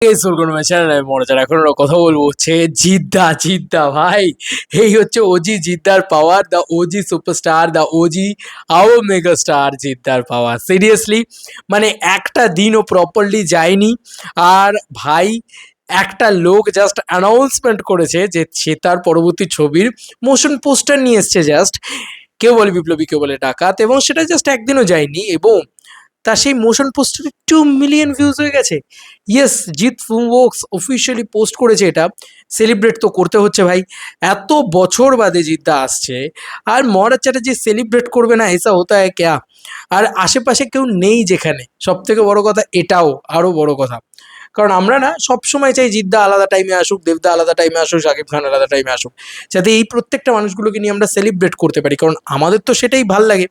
মজার এখন আমরা কথা বলবো হচ্ছে জিদ্দা ভাই। এই হচ্ছে ওজি জিদ্দার power, the OG superstar, the OG আও মেগা স্টার জিদ্দার পাওয়ার। সিরিয়াসলি মানে একটা দিনও প্রপারলি যায়নি। আর ভাই একটা লোক জাস্ট অ্যানাউন্সমেন্ট করেছে যে সে তার পরবর্তী ছবির মোশন পোস্টার নিয়ে এসছে জাস্ট। কেউ বলে বিপ্লবী, কেউ বলে ডাকাত, এবং সেটা জাস্ট একদিনও যায়নি এবং তার সেই মোশন পোস্টারে 2 মিলিয়ন ভিউজ হয়ে গেছে। ইয়েস, জিৎ ফিল্মওয়ার্কস অফিসিয়ালি পোস্ট করেছে এটা। সেলিব্রেট তো করতে হচ্ছে ভাই, এত বছর বাদে জিদ্দা আসছে আর মহারাজ চ্যাটার্জি সেলিব্রেট করবে না, এসা হতা হ্যায় ক্যা। আর আশেপাশে কেউ নেই যেখানে, সব থেকে বড় কথা এটাও আরও বড় কথা। কারণ আমরা না সবসময় চাই জিদ্দা আলাদা টাইমে আসুক, দেবদা আলাদা টাইমে আসুক, শাকিব খান আলাদা টাইমে আসুক, যাতে এই প্রত্যেকটা মানুষগুলোকে নিয়ে আমরা সেলিব্রেট করতে পারি, কারণ আমাদের তো সেটাই ভাল লাগে।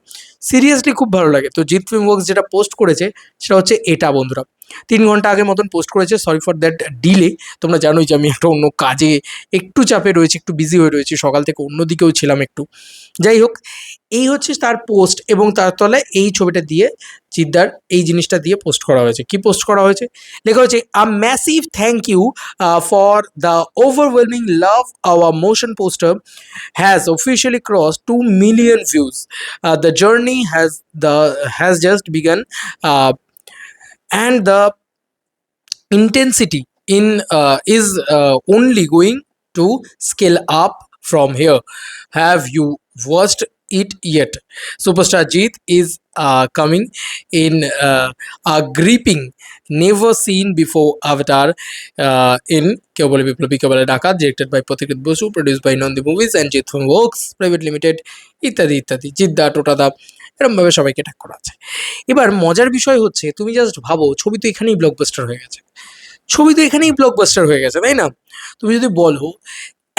সিরিয়াসলি খুব ভালো লাগে। তো জিৎ ফিল্মওয়ার্কস যেটা পোস্ট করেছে সেটা হচ্ছে এটা বন্ধুরা, 3 ঘন্টা আগের মতন পোস্ট করেছে। Sorry for that delay. তোমরা জানোই যে আমি একটা অন্য কাজে একটু চাপে রয়েছি, একটু বিজি হয়ে রয়েছি, সকাল থেকে অন্যদিকেও ছিলাম একটু। যাই হোক, এই হচ্ছে তার পোস্ট এবং তার তলায় এই ছবিটা দিয়ে জিদ্দার এই জিনিসটা দিয়ে পোস্ট করা হয়েছে। কি পোস্ট করা হয়েছে? লেখা হচ্ছে a massive thank you for the overwhelming love our motion poster has officially crossed 2 million views. The journey has just begun, and the intensity in is only going to scale up from here. Have you watched it yet? Superstar Jeet is coming in a gripping, never seen before avatar in Kebole Biplobi Kebole Dhaka, directed by Pathikrit Basu, produced by Nandi Movies and Jeet Film Works Private Limited, ইত্যাদি ইত্যাদি। জিদ্দা টোটাদা এরমভাবে সবাইকে tag করা আছে। এবার মজার বিষয় হচ্ছে, তুমি জাস্ট ভাবো, ছবি তো এখানেই ব্লকবাস্টার হয়ে গেছে, ছবি তো এখানেই ব্লকবাস্টার হয়ে গেছে, তাই না? তুমি যদি বলো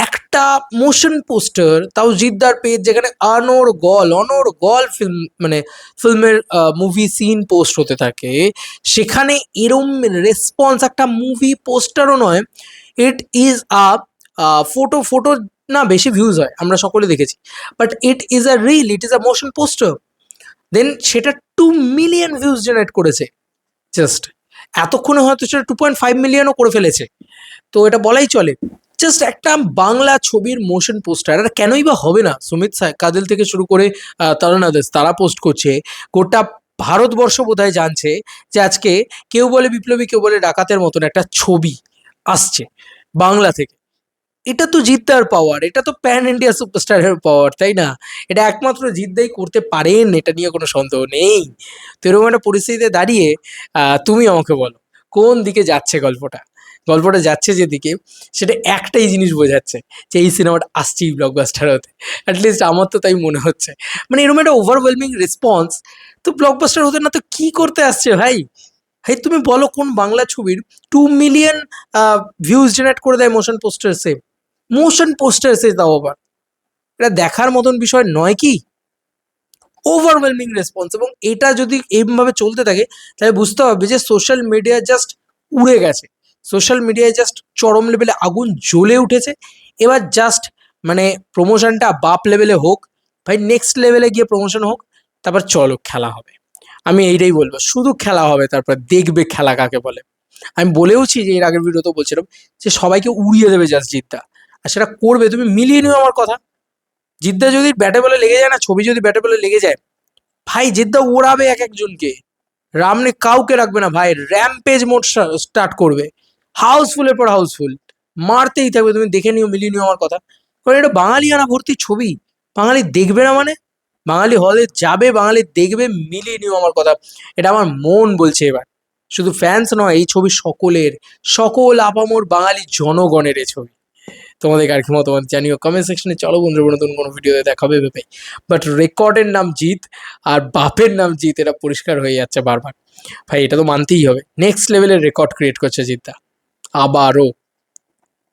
একটা মোশন পোস্টার, তাও জিদ্দার পেজ, যেখানে অনর্গল ফিল্ম মানে ফিল্মের মুভি সিন পোস্ট হতে থাকে, সেখানে এরম রেসপন্স একটা মুভি পোস্টারও নয়, ইট ইজ আ ফটো না বেশি ভিউজ হয়, আমরা সকলে দেখেছি, but it is a reel, it is a motion poster. Then সেটা 2 মিলিয়ন ভিউজ জেনারেট করেছে জাস্ট। এতক্ষণে হয়তো সেটা 2.5 মিলিয়নও করে ফেলেছে। তো এটা বলাই চলে, জাস্ট একটা বাংলা ছবির মোশন পোস্টার। আর কেনই বা হবে না? সুমিত কাজল থেকে শুরু করে তরুণ আদেশ তারা পোস্ট করছে, গোটা ভারতবর্ষ বোধহয় জানছে যে আজকে কেউ বলে বিপ্লবী, কেউ বলে ডাকাতের মতন একটা ছবি আসছে বাংলা থেকে। এটা তো জিদ্দার পাওয়ার, এটা তো প্যান ইন্ডিয়া সুপারস্টারের পাওয়ার, তাই না? এটা একমাত্র জিদ্দাই করতে পারেন, এটা নিয়ে কোনো সন্দেহ নেই। তো এরকম একটা পরিস্থিতিতে দাঁড়িয়ে তুমি আমাকে বলো কোন দিকে যাচ্ছে গল্পটা? গল্পটা যাচ্ছে যেদিকে, সেটা একটাই জিনিস বোঝাচ্ছে যে এই সিনেমাটা আসছেই ব্লকবাস্টার হতে। অ্যাটলিস্ট আমার তো তাই মনে হচ্ছে। মানে এরকম একটা ওভারওয়েলমিং রেসপন্স, তো ব্লকবাস্টার হতে না তো কি করতে আসছে ভাই? ভাই তুমি বলো কোন বাংলা ছবির 2 মিলিয়ন ভিউজ জেনারেট করে দেয় মোশন পোস্টার্সে তাও আবার? এটা দেখার মতন বিষয় নয় কি? Overwhelming response. এবং এটা যদি এইভাবে চলতে থাকে, তাহলে বুঝতে হবে যে সোশ্যাল মিডিয়া জাস্ট উড়ে গেছে, সোশ্যাল মিডিয়ায় জাস্ট চরম লেভেলে আগুন জ্বলে উঠেছে। এবার জাস্ট মানে প্রমোশনটা বাপ লেভেলে হোক ভাই, নেক্সট লেভেলে গিয়ে প্রমোশন হোক, তারপর চলো খেলা হবে। আমি এইটাই বলবো, শুধু খেলা হবে, তারপর দেখবে খেলা কাকে বলে। আমি বলেওছি যে এর আগের ভিডিওতেও বলছিলাম যে সবাইকে উড়িয়ে দেবে জাস্ট জিদ্দা, আর সেটা করবে। তুমি মিলিয়ে নিও আমার কথা। জিদ্দা যদি ব্যাটে বলে লেগে যায় না, ছবি যদি ব্যাটে বলে লেগে যায়, ভাই জিদ্দা ওড়াবে এক একজনকে, রামনে কাউকে রাখবে না ভাই, র্যাম্পেজ মোড স্টার্ট করবে, হাউসফুলের পর হাউসফুল মারতেই থাকবে। তুমি দেখে নিও, মিলিয়ে নিও আমার কথা। কারণ এটা বাঙালিয়ানা ভর্তি ছবি, বাঙালি দেখবে না মানে? বাঙালি হলে যাবে, বাঙালি দেখবে, মিলিয়ে নিও আমার কথা। এটা আমার মন বলছে এবার। শুধু ফ্যান্স নয়, এই ছবি সকলের, সকল আপামর বাঙালি জনগণের এই ছবি। তোমাদের আর কি মতামত জানিও কমেন্ট সেকশনে। চলো বন্ধুরা, নতুন কোনো ভিডিওতে দেখা হবে ভেবে, বাট রেকর্ডের নাম জিৎ আর বাপের নাম জিৎ, এটা পরিষ্কার হয়ে যাচ্ছে বারবার। ভাই এটা তো মানতেই হবে, নেক্সট লেভেলের রেকর্ড ক্রিয়েট করছে জিৎদা আবারও।